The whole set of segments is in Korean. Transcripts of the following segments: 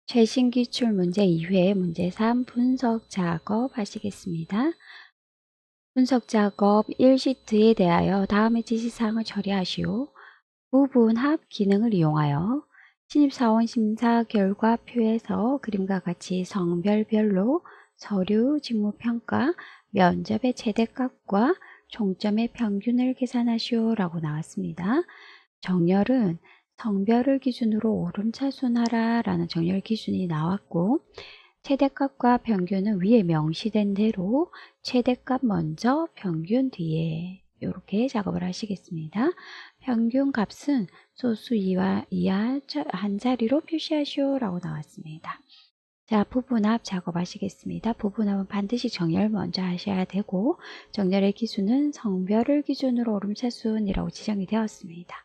최신 기출 문제 2회 문제 3 분석 작업 하시겠습니다. 분석 작업 1시트에 대하여 다음의 지시사항을 처리하시오. 부분합 기능을 이용하여 신입사원 심사 결과표에서 그림과 같이 성별별로 서류, 직무평가, 면접의 최대값과 총점의 평균을 계산하시오 라고 나왔습니다. 정렬은 성별을 기준으로 오름차순하라 라는 정렬 기준이 나왔고, 최대값과 평균은 위에 명시된 대로 최대값 먼저 평균 뒤에 이렇게 작업을 하시겠습니다. 평균 값은 소수 이하 한 자리로 표시하시오 라고 나왔습니다. 자, 부분합 작업하시겠습니다. 부분합은 반드시 정렬 먼저 하셔야 되고, 정렬의 기준은 성별을 기준으로 오름차순이라고 지정이 되었습니다.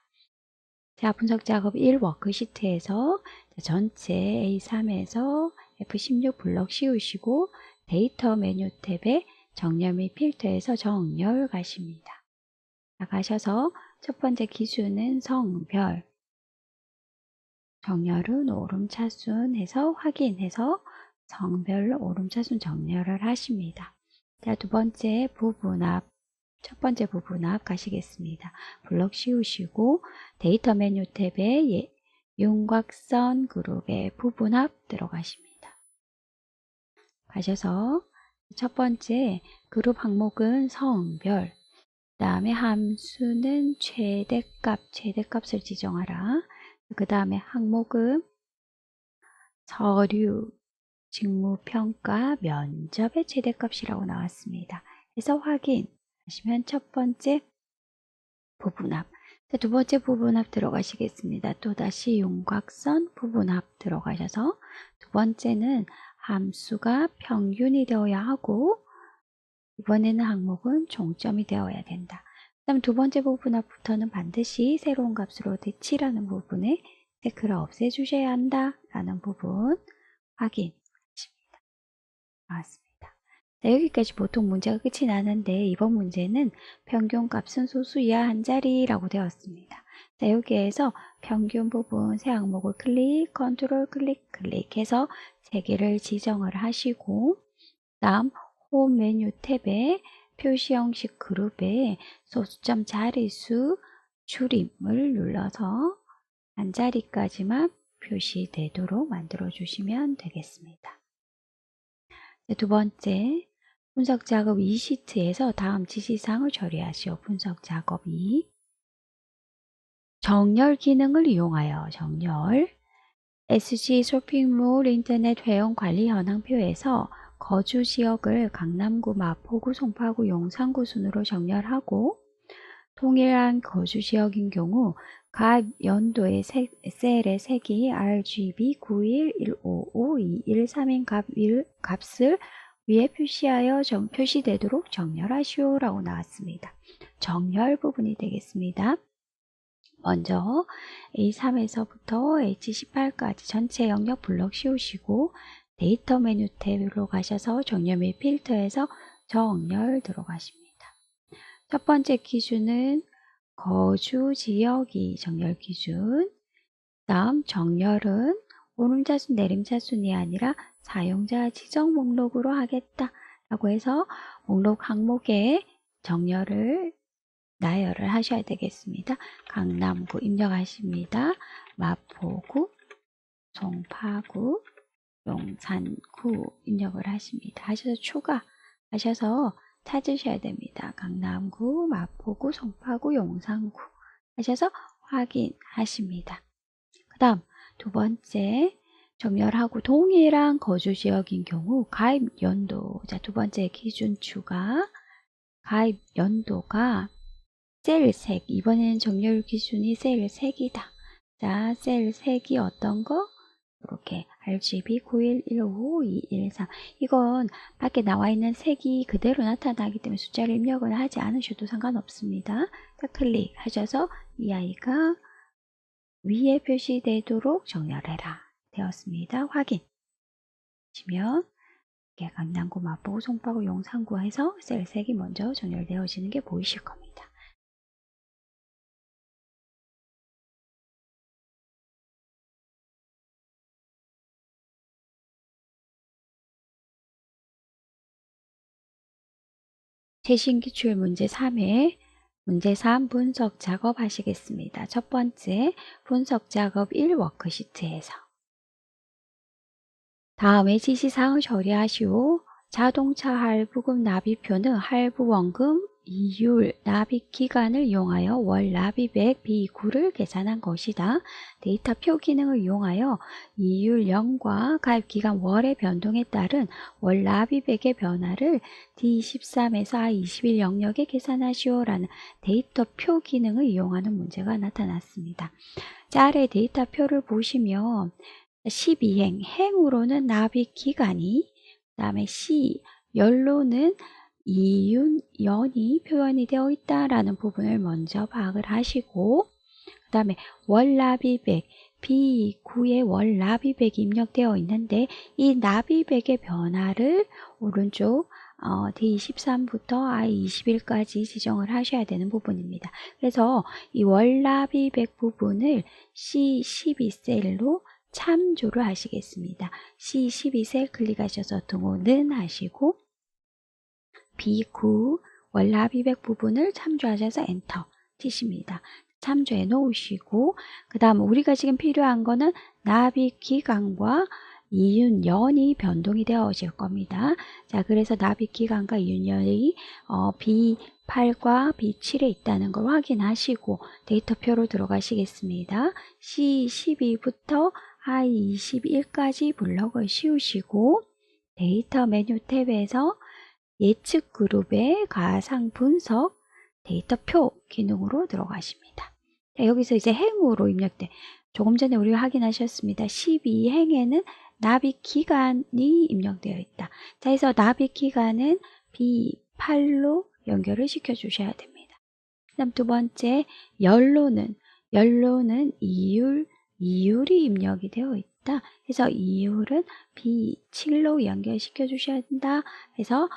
자, 분석 작업 1 워크시트에서 전체 A3에서 F16 블럭 씌우시고 데이터 메뉴 탭에 정렬 및 필터에서 정렬 가십니다. 자, 가셔서 첫 번째 기준은 성별, 정렬은 오름차순 해서 확인해서 성별로 오름차순 정렬을 하십니다. 자, 두 번째 부분합, 첫 번째 부분합 가시겠습니다. 블럭 씌우시고 데이터 메뉴 탭에 윤곽선 그룹의 부분합 들어가십니다. 가셔서 첫 번째 그룹 항목은 성별, 그 다음에 함수는 최대값을 지정하라. 그 다음에 항목은 서류, 직무평가, 면접의 최대값이라고 나왔습니다. 그래서 확인하시면 첫 번째 부분합. 두 번째 부분합 들어가시겠습니다. 또다시 윤곽선 부분합 들어가셔서 두 번째는 함수가 평균이 되어야 하고 이번에는 항목은 종점이 되어야 된다. 그 다음 두 번째 부분합부터는 반드시 새로운 값으로 대치라는 부분에 체크를 없애주셔야 한다 라는 부분 확인하십니다. 나왔습니다. 자, 여기까지 보통 문제가 끝이 나는데 이번 문제는 평균값은 소수 이하 한 자리라고 되었습니다. 자, 여기에서 평균 부분 새 항목을 컨트롤 클릭해서 3개를 지정을 하시고 다음 홈 메뉴 탭에 표시 형식 그룹에 소수점 자릿수 줄임을 눌러서 한 자리까지만 표시되도록 만들어 주시면 되겠습니다. 두 번째, 분석 작업 2시트에서 다음 지시사항을 처리하시오. 분석 작업 2. 정렬 기능을 이용하여 정렬. SG 쇼핑몰 인터넷 회원 관리 현황표에서 거주 지역을 강남구, 마포구, 송파구, 용산구 순으로 정렬하고 동일한 거주 지역인 경우 각 연도의 셀의 색이 RGB 91155213인 값을 위에 표시하여 표시되도록 정렬하시오 라고 나왔습니다. 정렬 부분이 되겠습니다. 먼저 A3에서부터 H18까지 전체 영역 블럭 씌우시고 데이터 메뉴 탭으로 가셔서 정렬 및 필터에서 정렬 들어가십니다. 첫 번째 기준은 거주 지역이 정렬 기준. 다음 정렬은 오름차순 내림차순이 아니라 사용자 지정 목록으로 하겠다 라고 해서 목록 항목에 정렬을 나열을 하셔야 되겠습니다. 강남구 입력하십니다. 마포구, 송파구, 용산구 입력을 하십니다. 하셔서 추가하셔서 찾으셔야 됩니다. 강남구, 마포구, 송파구, 용산구 하셔서 확인하십니다. 그 다음 두 번째 정렬하고 동일한 거주지역인 경우 가입 연도, 자, 두 번째 기준 추가 가입 연도가 셀색, 이번에는 정렬 기준이 셀색이다. 자, 셀색이 어떤 거? 이렇게 RGB 91152213 이건 밖에 나와 있는 색이 그대로 나타나기 때문에 숫자를 입력을 하지 않으셔도 상관없습니다. 클릭하셔서 이 아이가 위에 표시되도록 정렬해라 되었습니다. 확인하시면 강남구, 마포구, 송파구, 용산구에서 셀색이 먼저 정렬되어지는 게 보이실 겁니다. 최신 기출 문제 3회 문제 3 분석 작업 하시겠습니다. 첫 번째 분석 작업 1 워크시트에서 다음에 지시사항을 처리하시오. 자동차 할부금 납입표는 할부 원금 이율 납입 기간을 이용하여 월 납입액 B9를 계산한 것이다. 데이터표 기능을 이용하여 이율 0과 가입기간 월의 변동에 따른 월 납입액의 변화를 D13에서 I21 영역에 계산하시오라는 데이터표 기능을 이용하는 문제가 나타났습니다. 자, 아래 데이터표를 보시면 12행, 행으로는 납입 기간이, 그 다음에 C, 열로는 이윤, 연이 표현이 되어 있다라는 부분을 먼저 파악을 하시고, 그 다음에 월 납입액, B9의 월 납입액이 입력되어 있는데 이 납입액의 변화를 오른쪽 D13부터 I21까지 지정을 하셔야 되는 부분입니다. 그래서 이 월 납입액 부분을 C12셀로 참조를 하시겠습니다. C12셀 클릭하셔서 등호는 하시고 B9 월 납입액 부분을 참조하셔서 엔터 치십니다. 참조해 놓으시고 그 다음 우리가 지금 필요한 거는 납입 기간과 이윤 연이 변동이 되어질 겁니다. 자, 그래서 납입 기간과 이윤 연이 B8과 B7에 있다는 걸 확인하시고 데이터표로 들어가시겠습니다. C12부터 I21까지 블럭을 씌우시고 데이터 메뉴 탭에서 예측 그룹의 가상 분석 데이터표 기능으로 들어가십니다. 자, 여기서 이제 행으로 입력돼. 조금 전에 우리가 확인하셨습니다. 12행에는 납입 기간이 입력되어 있다. 자, 그래서 납입 기간은 B8로 연결을 시켜 주셔야 됩니다. 그 다음 두 번째, 연로는 이율이 입력이 되어 있다. 그래서 이율은 B7로 연결시켜 주셔야 된다. 그래서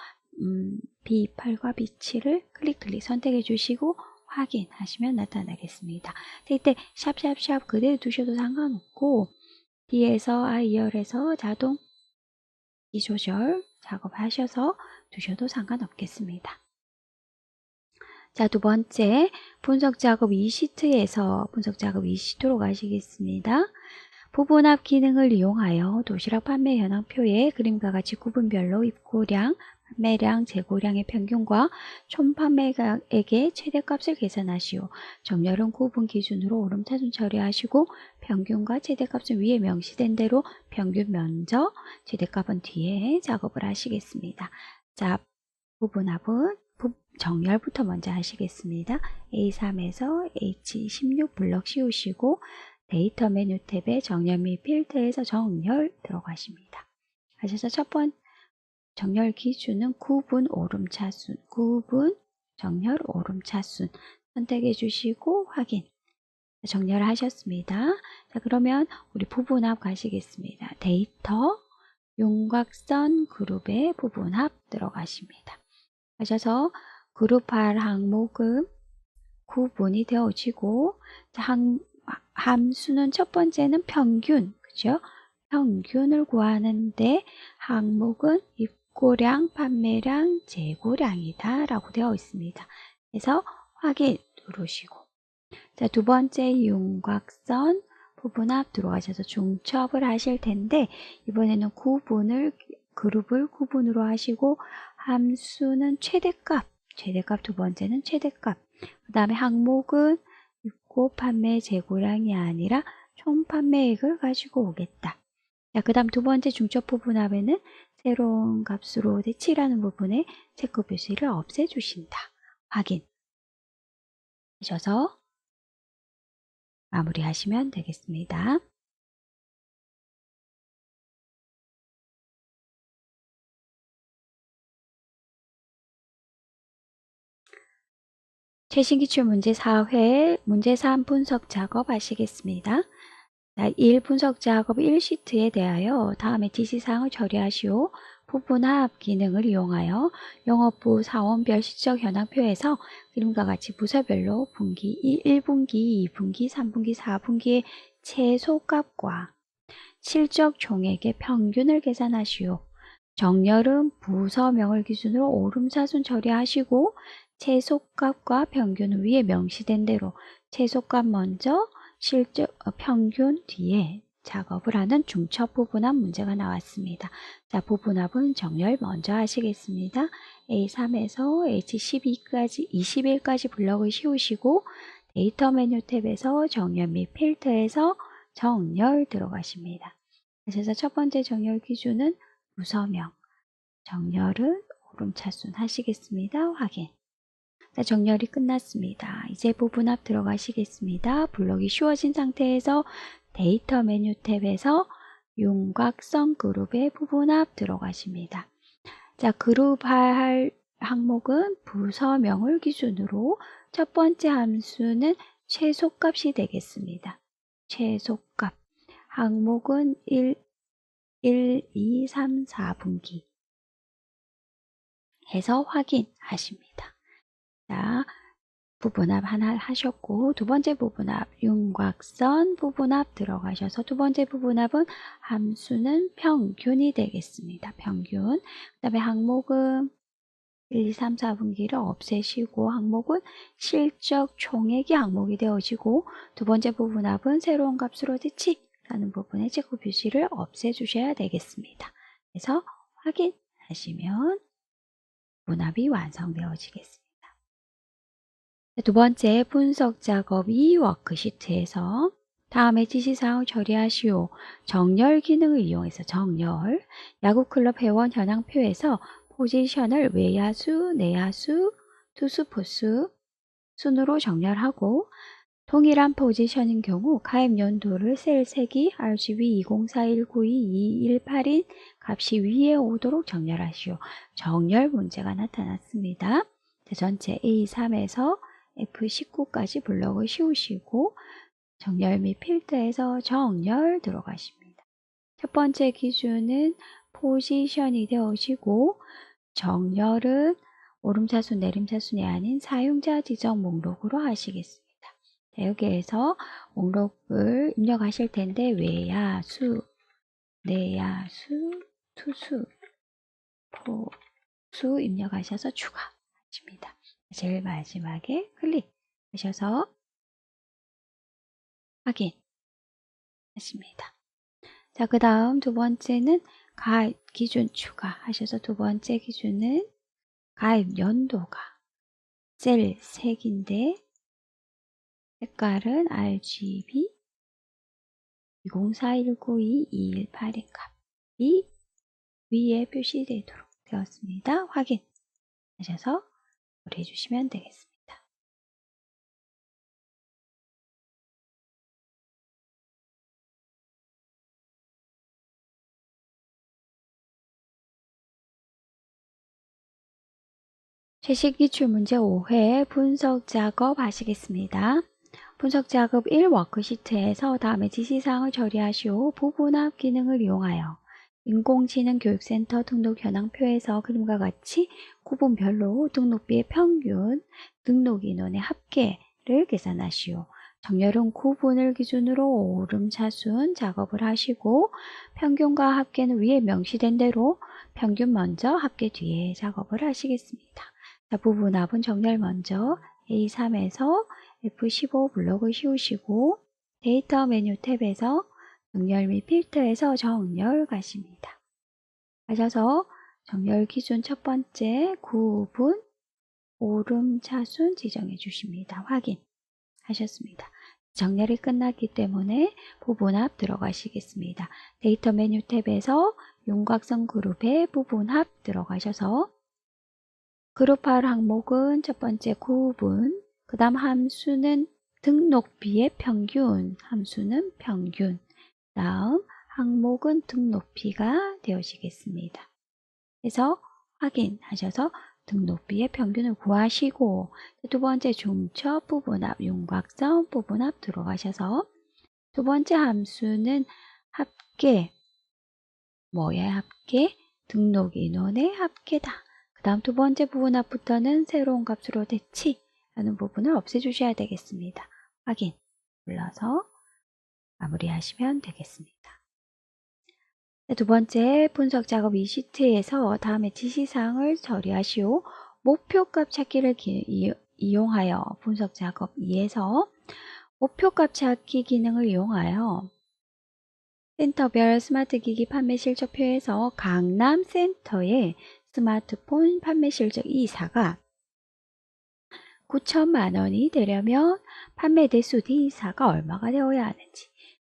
B8과 B7을 클릭 선택해 주시고 확인하시면 나타나겠습니다. 이때 샵샵샵 그대로 두셔도 상관없고 D에서 I열에서 자동 조절 작업하셔서 두셔도 상관없겠습니다. 자, 두 번째 분석 작업 2시트에서 분석 작업 2시트로 가시겠습니다. 부분합 기능을 이용하여 도시락 판매 현황표에 그림과 같이 구분별로 입고량, 판매량, 재고량의 평균과 총 판매액의 최대값을 계산하시오. 정렬은 구분 기준으로 오름차순 처리하시고 평균과 최대값은 위에 명시된 대로 평균 면적, 최대값은 뒤에 작업을 하시겠습니다. 자, 부분합은 정렬부터 먼저 하시겠습니다. A3에서 H16 블럭 씌우시고 데이터 메뉴 탭에 정렬 및 필드에서 정렬 들어가십니다. 하셔서 첫 번째 정렬 기준은 구분 오름차순, 구분 정렬 오름차순 선택해 주시고 확인. 정렬을 하셨습니다. 자, 그러면 우리 부분합 가시겠습니다. 데이터 윤곽선 그룹의 부분합 들어가십니다. 하셔서 그룹할 항목은 구분이 되어지고 함수는 첫 번째는 평균, 그죠? 평균을 구하는데 항목은 입고량, 판매량, 재고량이다 라고 되어 있습니다. 그래서 확인 누르시고 자, 두 번째 윤곽선 부분합 들어가셔서 중첩을 하실 텐데 이번에는 그룹을 구분으로 하시고 함수는 최대값 두 번째는 최대값 그 다음에 항목은 입고 판매 재고량이 아니라 총 판매액을 가지고 오겠다. 자, 그 다음 두 번째 중첩 부분합에는 새로운 값으로 대치라는 부분에 체크 표시를 없애주신다. 확인 하셔서 마무리하시면 되겠습니다. 최신 기출 문제 4회 문제 3 분석 작업 하시겠습니다. 1 분석 작업 1시트에 대하여 다음에 지시사항을 처리하시오. 부분합 기능을 이용하여 영업부 사원별 시적 현황표에서 그림과 같이 부서별로 분기 1분기, 2분기, 3분기, 4분기의 최소값과 실적 총액의 평균을 계산하시오. 정렬은 부서명을 기준으로 오름차순 처리하시고 최소값과 평균 위에 명시된 대로 최소값 먼저 평균 뒤에 작업을 하는 중첩부분합 문제가 나왔습니다. 자, 부분합은 정렬 먼저 하시겠습니다. A3에서 H12까지 21까지 블럭을 씌우시고 데이터 메뉴 탭에서 정렬 및 필터에서 정렬 들어가십니다. 그래서 첫 번째 정렬 기준은 부서명, 정렬은 오름차순 하시겠습니다. 확인. 자, 정렬이 끝났습니다. 이제 부분합 들어가시겠습니다. 블록이 씌워진 상태에서 데이터 메뉴 탭에서 윤곽선 그룹의 부분합 들어가십니다. 자, 그룹 할 항목은 부서명을 기준으로 첫 번째 함수는 최소값이 되겠습니다. 최소값. 항목은 1, 2, 3, 4분기 해서 확인하십니다. 자, 부분합 하나 하셨고 두 번째 부분합 윤곽선 부분합 들어가셔서 두 번째 부분합은 함수는 평균이 되겠습니다. 평균. 그 다음에 항목은 1, 2, 3, 4분기를 없애시고 항목은 실적 총액이 항목이 되어지고 두 번째 부분합은 새로운 값으로 대치라는 부분의 제곱 표시를 없애주셔야 되겠습니다. 그래서 확인하시면 부분합이 완성되어지겠습니다. 두 번째 분석 작업 2 워크시트에서 다음에 지시사항을 처리하시오. 정렬 기능을 이용해서 정렬, 야구클럽 회원 현황표에서 포지션을 외야수, 내야수, 투수, 포수 순으로 정렬하고 동일한 포지션인 경우 가입 연도를 셀 색이 RGB 2041922218인 값이 위에 오도록 정렬하시오. 정렬 문제가 나타났습니다. 전체 A3에서 F19까지 블럭을 씌우시고 정렬 및 필터에서 정렬 들어가십니다. 첫 번째 기준은 포지션이 되어지고 정렬은 오름차순, 내림차순이 아닌 사용자 지정 목록으로 하시겠습니다. 자, 여기에서 목록을 입력하실 텐데 외야수, 내야수, 투수, 포수 입력하셔서 추가하십니다. 제일 마지막에 클릭하셔서 확인하십니다. 자, 그 다음 두 번째는 가입 기준 추가하셔서 두 번째 기준은 가입 연도가 셀 색인데 색깔은 RGB 2041922182 값이 위에 표시되도록 되었습니다. 확인하셔서 해주시면 되겠습니다. 최식기출 문제 5회 분석 작업 하시겠습니다. 분석 작업 1 워크시트에서 다음에 지시사항을 처리하시오. 부분합 기능을 이용하여 인공지능 교육센터 등록 현황표에서 그림과 같이 구분별로 등록비의 평균, 등록 인원의 합계를 계산하시오. 정렬은 구분을 기준으로 오름차순 작업을 하시고 평균과 합계는 위에 명시된 대로 평균 먼저 합계 뒤에 작업을 하시겠습니다. 자, 부분합은 정렬 먼저 A3에서 F15 블록을 씌우시고 데이터 메뉴 탭에서 정렬 및 필터에서 정렬 가십니다. 가셔서 정렬 기준 첫 번째 구분 오름차순 지정해 주십니다. 확인하셨습니다. 정렬이 끝났기 때문에 부분합 들어가시겠습니다. 데이터 메뉴 탭에서 윤곽선 그룹의 부분합 들어가셔서 그룹할 항목은 첫 번째 구분, 그 다음 함수는 등록비의 평균, 함수는 평균, 다음 항목은 등록비가 되어지겠습니다. 그래서 확인하셔서 등록비의 평균을 구하시고 두 번째 중첩 부분합, 윤곽선 부분합 들어가셔서 두 번째 함수는 합계, 뭐의 합계? 등록 인원의 합계다. 그 다음 두 번째 부분합부터는 새로운 값으로 대치하는 부분을 없애주셔야 되겠습니다. 확인 눌러서 마무리하시면 되겠습니다. 두 번째 분석 작업 이 시트에서 다음에 지시사항을 처리하시오. 목표값 찾기를 이용하여 분석 작업 2에서 목표값 찾기 기능을 이용하여 센터별 스마트 기기 판매 실적표에서 강남 센터의 스마트폰 판매 실적 이사가 9천만 원이 되려면 판매 대수 D사가 얼마가 되어야 하는지.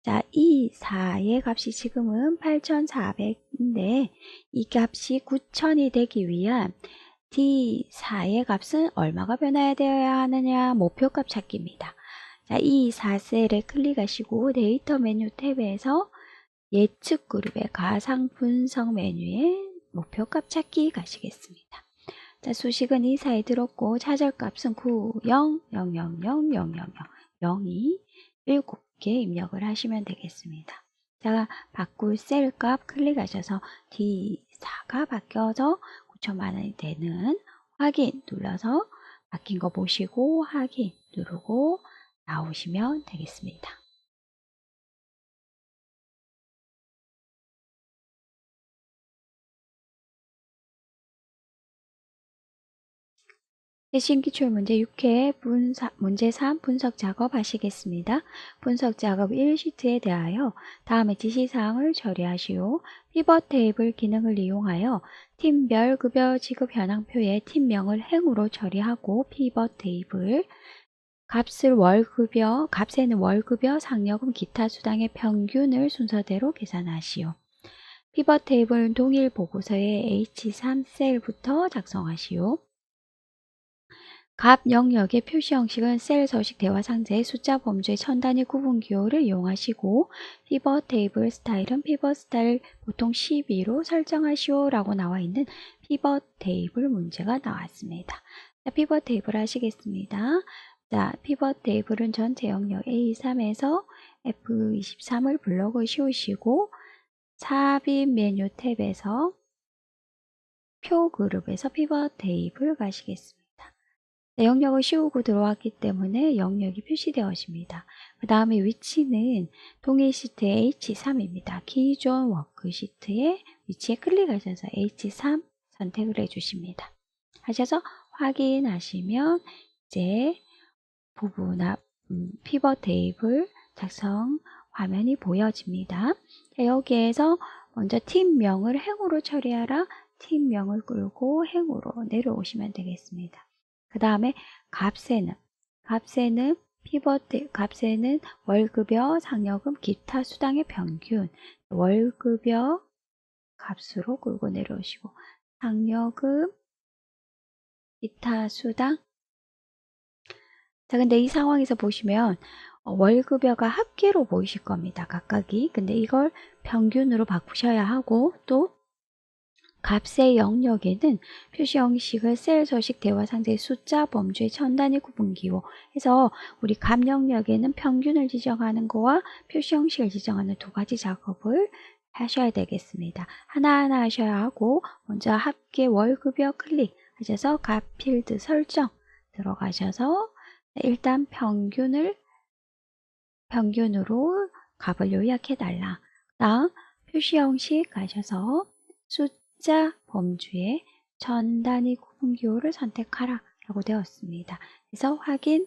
자, E4의 값이 지금은 8,400인데 이 값이 9,000이 되기 위한 D4의 값은 얼마가 변화되어야 하느냐 목표값 찾기입니다. 자, E4 셀에 클릭하시고 데이터 메뉴 탭에서 예측 그룹의 가상 분석 메뉴에 목표값 찾기 가시겠습니다. 자, 수식은 이사에 들었고 차절값은 90,000,000,002 7개 입력을 하시면 되겠습니다. 자, 바꿀 셀 값 클릭하셔서 D4가 바뀌어서 9천만 원이 되는 확인 눌러서 바뀐 거 보시고 확인 누르고 나오시면 되겠습니다. 신기출 문제 6회 문제 3 분석 작업 하시겠습니다. 분석 작업 1시트에 대하여 다음의 지시사항을 처리하시오. 피벗 테이블 기능을 이용하여 팀별 급여 지급 현황표의 팀명을 행으로 처리하고 피벗 테이블 값에는 월급여, 상여금, 기타 수당의 평균을 순서대로 계산하시오. 피벗 테이블 동일 보고서의 H3 셀부터 작성하시오. 값 영역의 표시 형식은 셀 서식 대화 상자의 숫자 범주의 천 단위 구분 기호를 이용하시고 피벗 테이블 스타일은 피벗 스타일 보통 12로 설정하시오 라고 나와 있는 피벗 테이블 문제가 나왔습니다. 자, 피벗 테이블 하시겠습니다. 자, 피벗 테이블은 전체 영역 A3에서 F23을 블럭을 씌우시고 삽입 메뉴 탭에서 표 그룹에서 피벗 테이블 가시겠습니다. 영역을 씌우고 들어왔기 때문에 영역이 표시되어집니다. 그 다음에 위치는 동일 시트 H3입니다. 기존 워크시트의 위치에 클릭하셔서 H3 선택을 해주십니다. 하셔서 확인하시면 이제 피벗 테이블 작성 화면이 보여집니다. 여기에서 먼저 팀명을 행으로 처리하라. 팀명을 끌고 행으로 내려오시면 되겠습니다. 그 다음에 값에는 값에는 월급여, 상여금, 기타 수당의 평균 월급여 값으로 끌고 내려오시고 상여금, 기타 수당. 자, 근데 이 상황에서 보시면 월급여가 합계로 보이실 겁니다. 각각이. 근데 이걸 평균으로 바꾸셔야 하고 또 값의 영역에는 표시 형식을 셀 서식 대화 상자의 숫자 범주의 천 단위 구분 기호 해서 우리 값 영역에는 평균을 지정하는 거와 표시 형식을 지정하는 두 가지 작업을 하셔야 되겠습니다. 하나하나 하셔야 하고 먼저 합계 월급여 클릭하셔서 값 필드 설정 들어가셔서 일단 평균으로 값을 요약해 달라. 다음 표시 형식 가셔서 숫자 범주의 천 단위 구분 기호를 선택하라 라고 되었습니다. 그래서 확인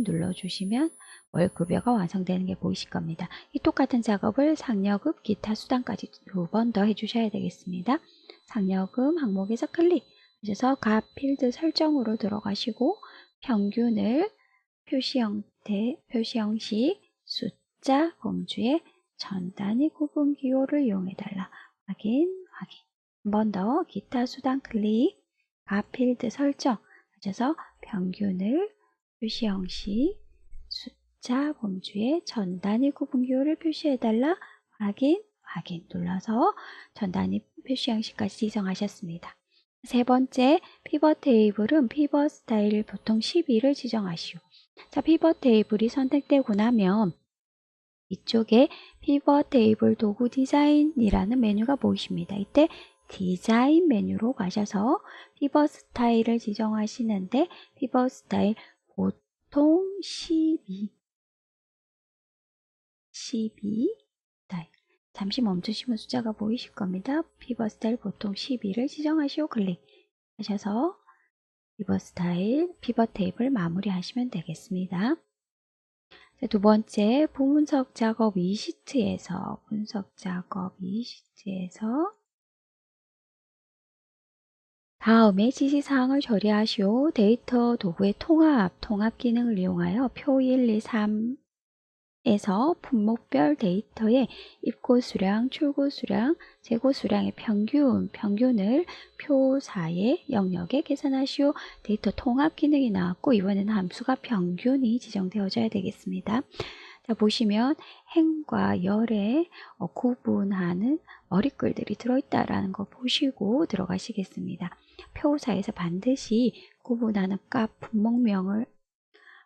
눌러주시면 월급여가 완성되는 게 보이실 겁니다. 이 똑같은 작업을 상여금, 기타 수당까지 두 번 더 해주셔야 되겠습니다. 상여금 항목에서 클릭하셔서 값 필드 설정으로 들어가시고 평균을 표시 형식 숫자 범주의 천 단위 구분 기호를 이용해달라. 확인. 한 번 더 기타 수당 클릭, 값 필드 설정 하셔서 평균을 표시 형식 숫자 범주의 천 단위 구분 기호를 표시해달라. 확인 눌러서 천 단위 표시 형식까지 지정하셨습니다. 세 번째, 피벗 테이블은 피벗 스타일 보통 12를 지정하시오. 자, 피벗 테이블이 선택되고 나면 이쪽에 피벗 테이블 도구 디자인이라는 메뉴가 보이십니다. 이때 디자인 메뉴로 가셔서 피벗 스타일을 지정하시는데 피벗 스타일 보통 12 스타일 잠시 멈추시면 숫자가 보이실 겁니다. 피벗 스타일 보통 12를 지정하시고 클릭하셔서 피벗 스타일, 피벗 테이블 마무리하시면 되겠습니다. 두 번째, 분석 작업 위시트에서 다음에 지시사항을 처리하시오. 데이터 도구의 통합 기능을 이용하여 표 1, 2, 3에서 품목별 데이터의 입고 수량, 출고 수량, 재고 수량의 평균을 표 4의 영역에 계산하시오. 데이터 통합 기능이 나왔고 이번에는 함수가 평균이 지정되어져야 되겠습니다. 자, 보시면 행과 열에 구분하는 머리글들이 들어있다라는 거 보시고 들어가시겠습니다. 표사에서 반드시 구분하는 값 분목명을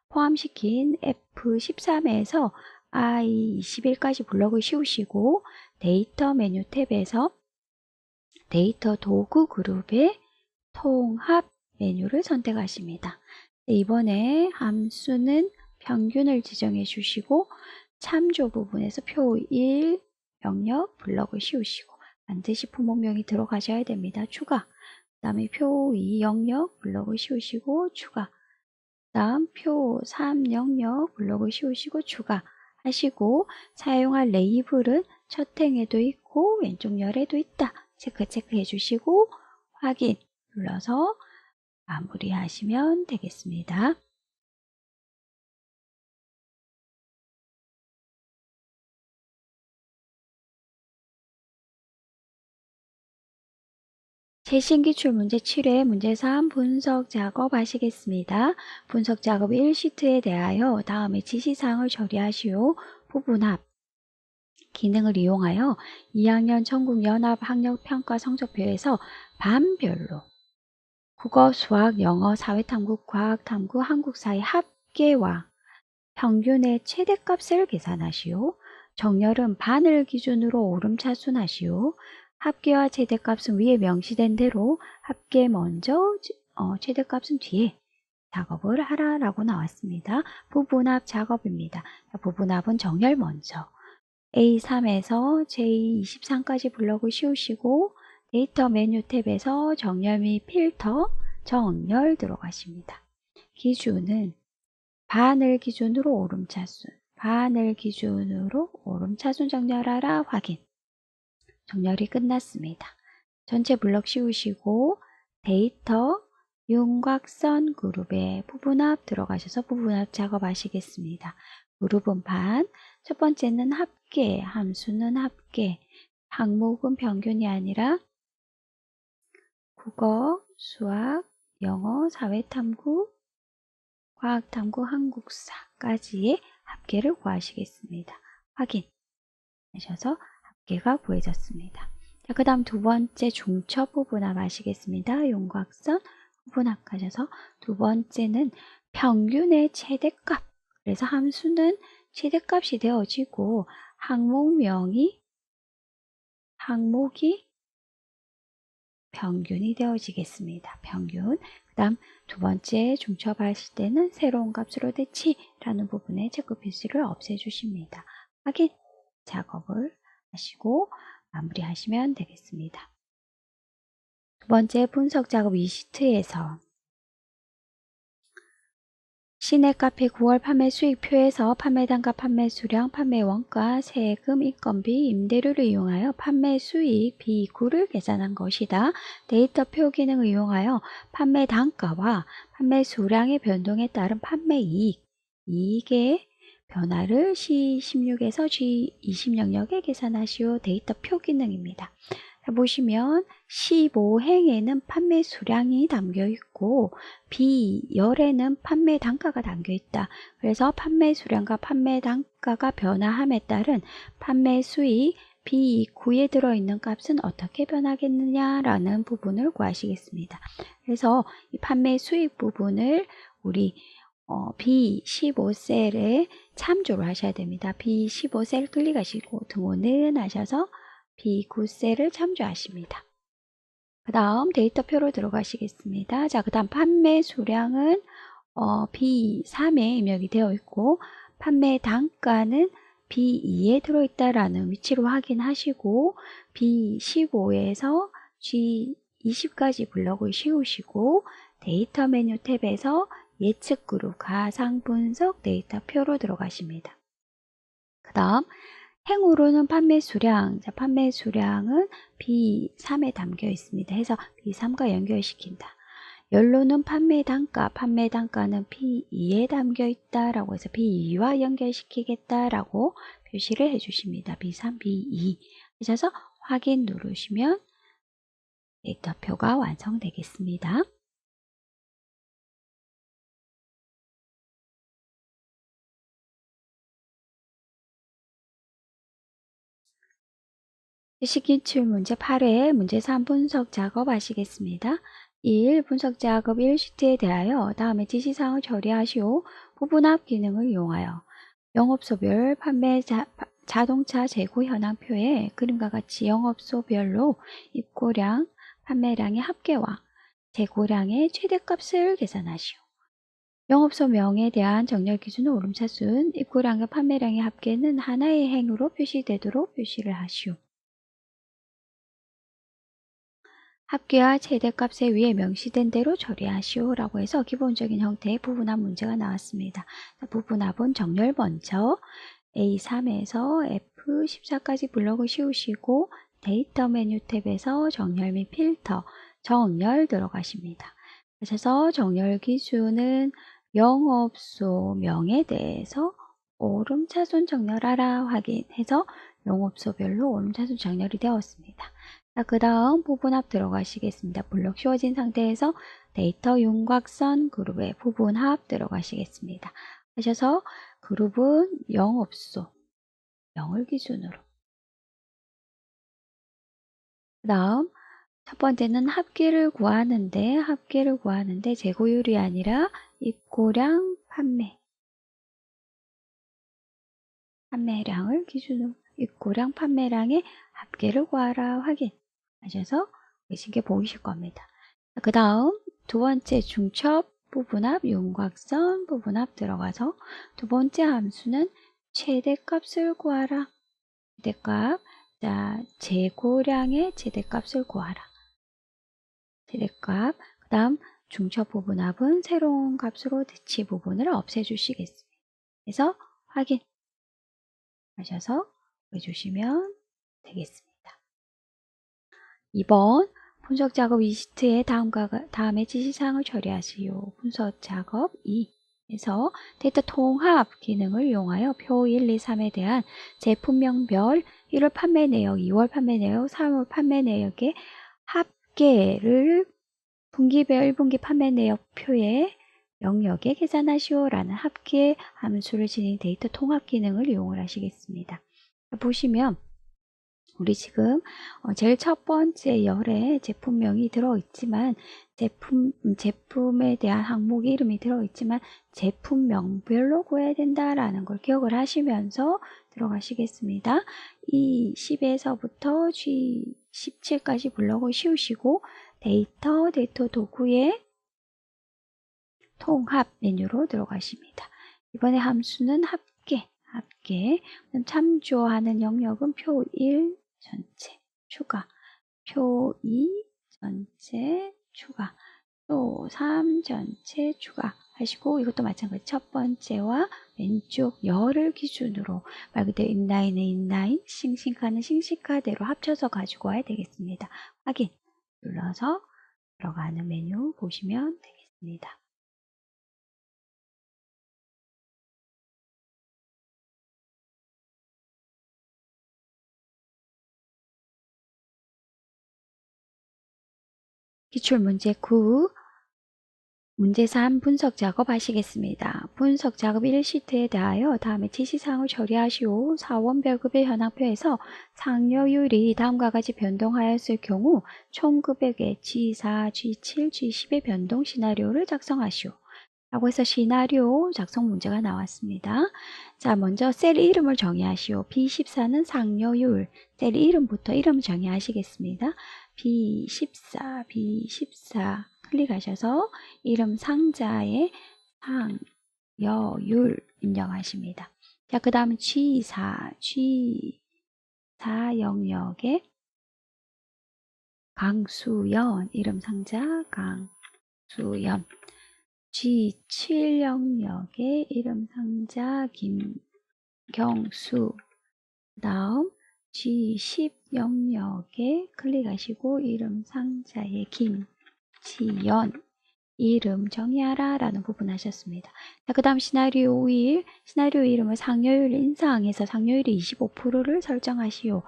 포함시킨 F13에서 I21까지 블럭을 씌우시고 데이터 메뉴 탭에서 데이터 도구 그룹의 통합 메뉴를 선택하십니다. 이번에 함수는 평균을 지정해 주시고 참조 부분에서 표 1 영역 블럭을 씌우시고 반드시 부모명이 들어가셔야 됩니다. 추가. 그 다음에 표 2 영역 블럭을 씌우시고 추가. 그 다음 표 3 영역 블럭을 씌우시고 추가하시고 사용할 레이블은 첫 행에도 있고 왼쪽 열에도 있다. 체크해 주시고 확인 눌러서 마무리하시면 되겠습니다. 최신기출 문제 7회 문제 3 분석 작업 하시겠습니다. 분석 작업 1시트에 대하여 다음에 지시사항을 처리하시오. 부분합 기능을 이용하여 2학년 전국연합 학력평가 성적표에서 반별로 국어, 수학, 영어, 사회탐구, 과학탐구, 한국사의 합계와 평균의 최대값을 계산하시오. 정렬은 반을 기준으로 오름차순하시오. 합계와 최대값은 위에 명시된 대로 합계 먼저, 최대값은 뒤에 작업을 하라라고 나왔습니다. 부분합 작업입니다. 부분합은 정렬 먼저 A3에서 J23까지 블럭을 씌우시고 데이터 메뉴 탭에서 정렬 및 필터, 정렬 들어가십니다. 기준은 반을 기준으로 오름차순, 정렬하라 확인. 정렬이 끝났습니다. 전체 블럭 씌우시고 데이터 윤곽선 그룹에 부분합 들어가셔서 부분합 작업하시겠습니다. 그룹은 반, 첫 번째는 합계, 함수는 합계, 항목은 평균이 아니라 국어, 수학, 영어, 사회탐구, 과학탐구, 한국사까지의 합계를 구하시겠습니다. 확인하셔서 합계가 구해졌습니다. 자, 그 다음 두 번째 중첩 부분합 하시겠습니다. 윤곽선 부분합하셔서 두 번째는 평균의 최대값. 그래서 함수는 최대값이 되어지고 항목이 평균이 되어지겠습니다. 평균. 그 다음 두 번째 중첩하실 때는 새로운 값으로 대치라는 부분에 체크 필수를 없애주십니다. 확인 작업을 하시고 마무리하시면 되겠습니다. 두 번째 분석 작업 위시트에서 시내 카페 9월 판매 수익표에서 판매 단가, 판매 수량, 판매 원가, 세금, 인건비, 임대료를 이용하여 판매 수익 비구를 계산한 것이다. 데이터표 기능을 이용하여 판매 단가와 판매 수량의 변동에 따른 판매 이익의 변화를 C16에서 G20 영역에 계산하시오. 데이터표 기능입니다. 보시면 15행에는 판매 수량이 담겨 있고 B열에는 판매 단가가 담겨 있다. 그래서 판매 수량과 판매 단가가 변화함에 따른 판매 수익 B9에 들어있는 값은 어떻게 변하겠느냐라는 부분을 구하시겠습니다. 그래서 이 판매 수익 부분을 우리 B15셀에 참조를 하셔야 됩니다. B15셀 클릭하시고 등호는 하셔서 B9셀을 참조하십니다. 그 다음 데이터표로 들어가시겠습니다. 자, 그 다음 판매 수량은 B3에 입력이 되어 있고 판매 단가는 B2에 들어있다라는 위치로 확인하시고 B15에서 G20까지 블럭을 씌우시고 데이터 메뉴 탭에서 예측 그룹 가상 분석 데이터표로 들어가십니다. 그 다음 행으로는 판매 수량, 자, 판매 수량은 B3에 담겨 있습니다. 해서 B3과 연결시킨다. 연로는 판매 단가는 B2에 담겨 있다라고 해서 B2와 연결시키겠다라고 표시를 해주십니다. B3, B2 하셔서 확인 누르시면 데이터표가 완성되겠습니다. 기출 문제 8회 문제 3 분석 작업 하시겠습니다. 1. 분석 작업 1시트에 대하여 다음의 지시사항을 처리하시오. 부분합 기능을 이용하여 영업소별 자동차 재고 현황표에 그림과 같이 영업소별로 입고량, 판매량의 합계와 재고량의 최대값을 계산하시오. 영업소 명에 대한 정렬 기준은 오름차순, 입고량과 판매량의 합계는 하나의 행으로 표시되도록 표시를 하시오. 합계와 최대값에 위에 명시된 대로 처리하시오 라고 해서 기본적인 형태의 부분합 문제가 나왔습니다. 부분합은 정렬 먼저 A3에서 F14까지 블럭을 씌우시고 데이터 메뉴 탭에서 정렬 및 필터, 정렬 들어가십니다. 그래서 정렬 기준은 영업소 명에 대해서 오름차순 정렬하라 확인해서 영업소별로 오름차순 정렬이 되었습니다. 자, 그 다음 부분합 들어가시겠습니다. 블록 씌워진 상태에서 데이터 윤곽선 그룹에 부분합 들어가시겠습니다. 하셔서 그룹은 영업소, 0을 기준으로. 그 다음 첫 번째는 합계를 구하는데 재고율이 아니라 입고량, 판매량을 기준으로 입고량, 판매량의 합계를 구하라 확인 하셔서 계신 게 보이실 겁니다. 그 다음 두 번째 중첩 부분합, 윤곽선 부분합 들어가서 두 번째 함수는 최대값을 구하라. 최대값, 자, 재고량의 최대값을 구하라. 최대값, 그 다음 중첩 부분합은 새로운 값으로 대치 부분을 없애주시겠습니다. 그래서 확인 하셔서 해주시면 되겠습니다. 2번 분석 작업 2시트에 다음의 지시사항을 처리하시오. 분석 작업 2에서 데이터 통합 기능을 이용하여 표 1, 2, 3에 대한 제품명별 1월 판매 내역, 2월 판매 내역, 3월 판매 내역의 합계를 분기별 1분기 판매 내역 표에 영역에 계산하시오라는 합계 함수를 지닌 데이터 통합 기능을 이용을 하시겠습니다. 보시면 우리 지금 제일 첫 번째 열에 제품명이 들어있지만 제품에 대한 항목 이름이 들어있지만 제품명별로 구해야 된다라는 걸 기억을 하시면서 들어가시겠습니다. 이 10에서부터 G17까지 블럭을 씌우시고 데이터 도구의 통합 메뉴로 들어가십니다. 이번에 함수는 합계. 참조하는 영역은 표 1 전체 추가, 표 2 전체 추가, 표 3 전체 추가 하시고 이것도 마찬가지 첫 번째와 왼쪽 열을 기준으로 말 그대로 인라인은 인라인, 싱싱카는 싱싱카대로 합쳐서 가지고 와야 되겠습니다. 확인 눌러서 들어가는 메뉴 보시면 되겠습니다. 기출문제 9 문제 3 분석 작업 하시겠습니다. 분석 작업 1시트에 대하여 다음의 지시사항을 처리하시오. 사원별급의 현황표에서 상여율이 다음과 같이 변동하였을 경우 총 금액의 G4, G7, G10의 변동 시나리오를 작성하시오. 라고 해서 시나리오 작성 문제가 나왔습니다. 자, 먼저 셀 이름을 정의하시오. B14는 상여율, 셀 이름부터 이름 정의하시겠습니다. B14 클릭하셔서 이름 상자에 상여율 입력하십니다. 자, 그 다음은 G4 영역에 강수연, 이름 상자 강수연. G7 영역에 이름 상자 김경수. 그 다음 G10 영역에 클릭하시고 이름 상자에 김지연, 이름 정의하라 라는 부분 하셨습니다. 자, 그 다음 시나리오 1, 시나리오 이름을 상여율 인상해서 상여율이 25%를 설정하시오.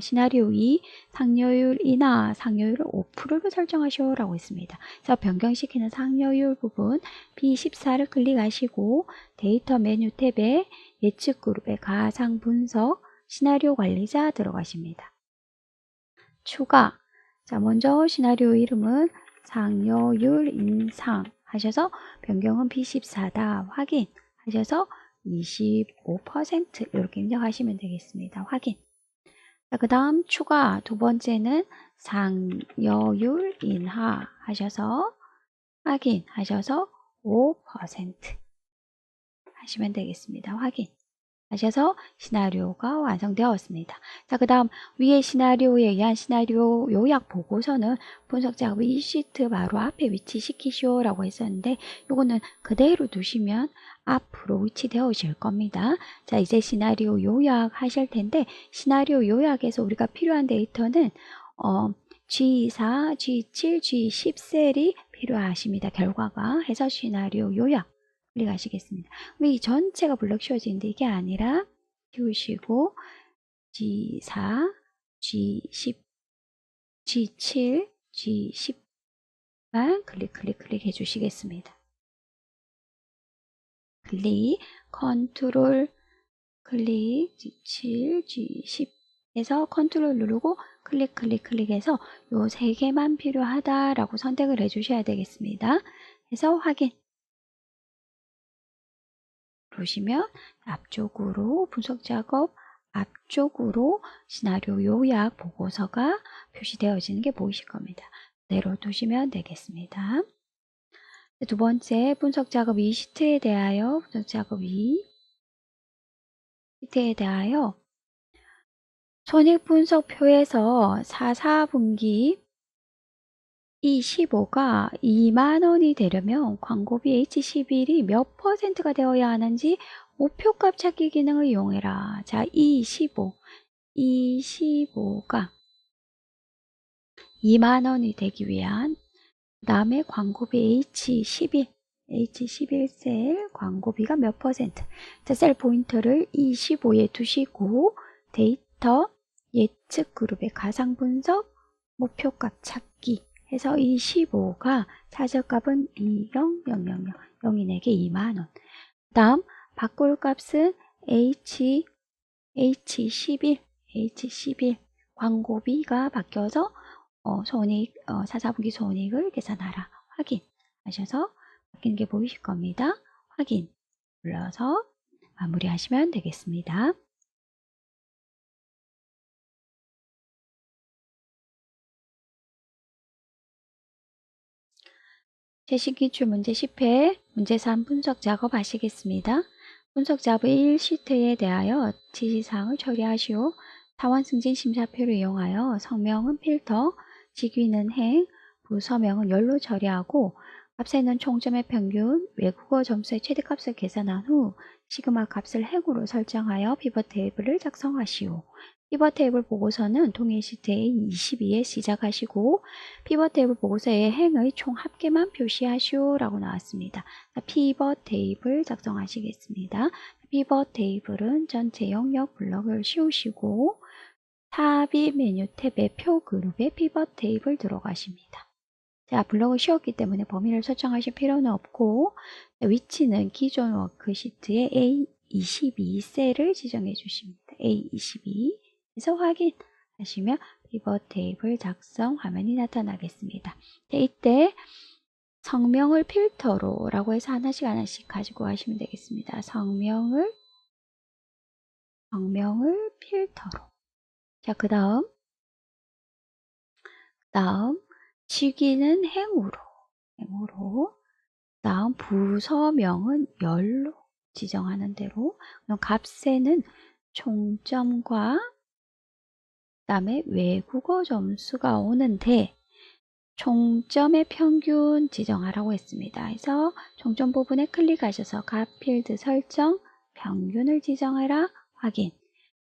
시나리오 2, 상여율 인하, 상여율을 5%를 설정하시오 라고 있습니다. 그래서 변경시키는 상여율 부분 B14를 클릭하시고 데이터 메뉴 탭에 예측 그룹의 가상 분석 시나리오 관리자 들어가십니다. 추가. 자, 먼저 시나리오 이름은 상여율 인상 하셔서 변경은 B14다 확인하셔서 25% 이렇게 입력하시면 되겠습니다. 확인. 자, 그 다음 추가 두 번째는 상여율 인하 하셔서 확인하셔서 5% 하시면 되겠습니다. 확인 하셔서 시나리오가 완성되었습니다. 자, 그 다음 위의 시나리오에 의한 시나리오 요약 보고서는 분석 작업 이 시트 바로 앞에 위치시키시오 라고 했었는데 이거는 그대로 두시면 앞으로 위치되어질 겁니다. 자, 이제 시나리오 요약 하실 텐데 시나리오 요약에서 우리가 필요한 데이터는 G4, G7, G10 셀이 필요하십니다. 결과가 해서 시나리오 요약 클릭하시겠습니다. 이 전체가 블럭 씌워지는데 이게 아니라 키우시고 G4, G10, G7, G10만 클릭 해주시겠습니다. 클릭, 컨트롤 클릭, G7, G10 해서 컨트롤 누르고 클릭해서 요 세 개만 필요하다라고 선택을 해주셔야 되겠습니다. 해서 확인. 보시면 앞쪽으로 분석 작업 앞쪽으로 시나리오 요약 보고서가 표시되어지는 게 보이실 겁니다. 그대로 두시면 되겠습니다. 두 번째 분석 작업 2 시트에 대하여 분석 작업 2 시트에 대하여 손익분석표에서 4분기 15가 2만원이 되려면 광고비 H11이 몇 %가 되어야 하는지 목표값 찾기 기능을 이용해라. 자, 25가 2만원이 되기 위한 그 다음에 광고비 H11 셀 광고비가 몇 %? 자, 셀 포인터를 25에 두시고 데이터 예측 그룹의 가상 분석 목표값 찾기 해서 25가 차저값은 20000 0이 내게 2만원. 다음 바꿀 값은 H11 광고비가 바뀌어서 손익 4분기 손익을 계산하라. 확인하셔서 바뀌는 게 보이실 겁니다. 확인 눌러서 마무리하시면 되겠습니다. 제시기출 문제 10회 문제 3 분석 작업 하시겠습니다. 분석 작업 1시트에 대하여 지시사항을 처리하시오. 타원 승진 심사표를 이용하여 성명은 필터, 직위는 행, 부서명은 열로 처리하고 값에는 총점의 평균, 외국어 점수의 최대값을 계산한 후 시그마 값을 행으로 설정하여 피벗 테이블을 작성하시오. 피벗 테이블 보고서는 동일 시트 A22에 시작하시고 피벗 테이블 보고서의 행의 총 합계만 표시하시오 라고 나왔습니다. 피벗 테이블 작성하시겠습니다. 피벗 테이블은 전체 영역 블럭을 씌우시고 삽입 메뉴 탭의 표 그룹에 피벗 테이블 들어가십니다. 자, 블럭을 씌웠기 때문에 범위를 설정하실 필요는 없고 위치는 기존 워크시트의 A22 셀을 지정해 주십니다. A22 그래서 확인하시면 피벗 테이블 작성 화면이 나타나겠습니다. 네, 이때 성명을 필터로 라고 해서 하나씩 가지고 가시면 되겠습니다. 성명을 필터로. 자, 그 다음 직위는 행으로 다음 부서명은 열로 지정하는 대로. 그럼 값에는 총점과 그다음에 외국어 점수가 오는데 총점의 평균 지정하라고 했습니다. 그래서 총점 부분에 클릭하셔서 값 필드 설정, 평균을 지정해라, 확인.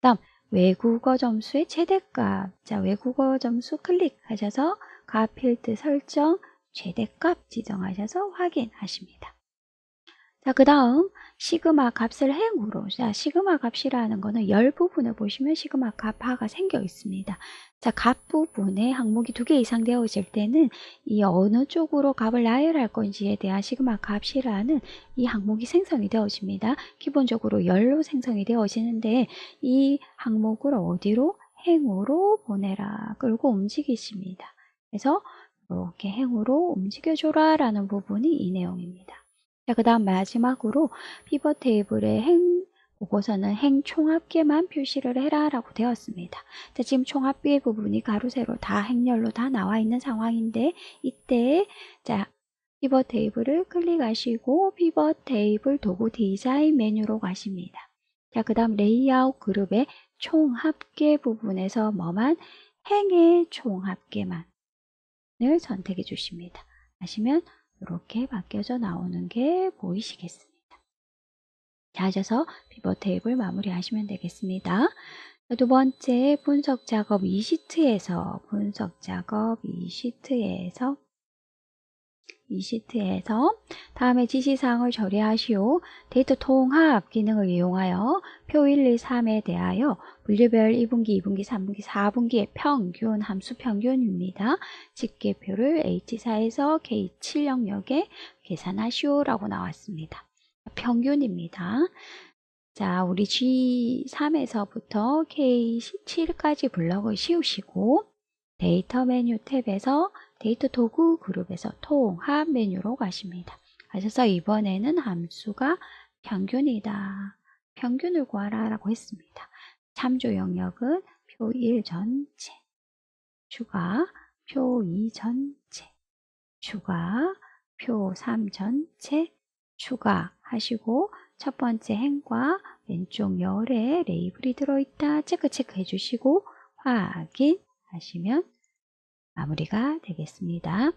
다음 외국어 점수의 최대값. 자, 외국어 점수 클릭하셔서 값 필드 설정, 최대값 지정하셔서 확인하십니다. 자, 그 다음 시그마 값을 행으로. 자, 시그마 값이라는 거는 열 부분을 보시면 시그마 값 하가 생겨 있습니다. 자, 값 부분에 항목이 2개 이상 되어질 때는 이 어느 쪽으로 값을 나열할 건지에 대한 시그마 값이라는 이 항목이 생성이 되어집니다. 기본적으로 열로 생성이 되어지는데 이 항목을 어디로? 행으로 보내라. 끌고 움직이십니다. 그래서 이렇게 행으로 움직여줘라 라는 부분이 이 내용입니다. 자, 그 다음 마지막으로 피벗 테이블의 보고서는 행 총합계만 표시를 해라 라고 되었습니다. 자, 지금 총합계 부분이 가로 세로 다 행렬로 다 나와 있는 상황인데 이때 자, 피벗 테이블을 클릭하시고 피벗 테이블 도구 디자인 메뉴로 가십니다. 자, 그 다음 레이아웃 그룹의 총합계 부분에서 뭐만? 행의 총합계만을 선택해 주십니다. 하시면 이렇게 바뀌어져 나오는 게 보이시겠습니다. 자, 하셔서 피벗 테이블 마무리 하시면 되겠습니다. 두 번째 분석 작업 2시트에서 다음에 지시사항을 처리하시오. 데이터 통합 기능을 이용하여 표 1, 2, 3에 대하여 분류별 1분기, 2분기, 3분기, 4분기의 평균, 함수 평균입니다. 집계표를 H4에서 K7 영역에 계산하시오 라고 나왔습니다. 평균입니다. 자, 우리 G3에서부터 K7까지 블럭을 씌우시고 데이터 메뉴 탭에서 데이터 도구 그룹에서 통합 메뉴로 가십니다. 가셔서 이번에는 함수가 평균이다. 평균을 구하라 라고 했습니다. 참조 영역은 표 1 전체, 추가, 표 2 전체, 추가, 표 3 전체, 추가하시고 첫 번째 행과 왼쪽 열에 레이블이 들어있다 체크해 주시고 확인하시면 마무리가 되겠습니다.